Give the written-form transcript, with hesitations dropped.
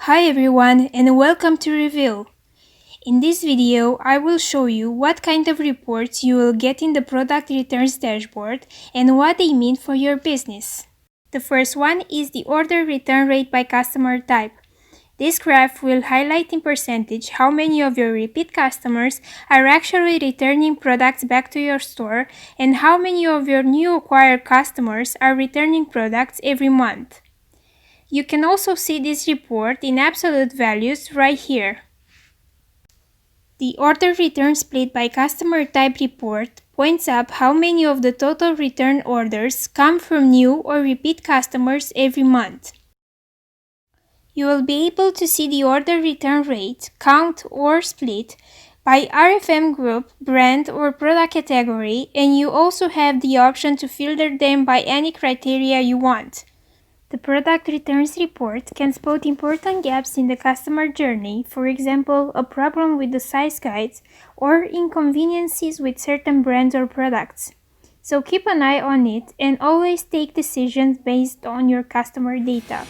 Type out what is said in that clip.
Hi everyone and welcome to Reveal. In this video, I will show you what kind of reports you will get in the product returns dashboard and what they mean for your business. The first one is the order return rate by customer type. This graph will highlight in percentage how many of your repeat customers are actually returning products back to your store and how many of your new acquired customers are returning products every month. You can also see this report in absolute values right here. The order return split by customer type report points up how many of the total return orders come from new or repeat customers every month. You will be able to see the order return rate, count or split by RFM group, brand or product category, and you also have the option to filter them by any criteria you want. The product returns report can spot important gaps in the customer journey, for example, a problem with the size guides or inconveniences with certain brands or products. So keep an eye on it and always take decisions based on your customer data.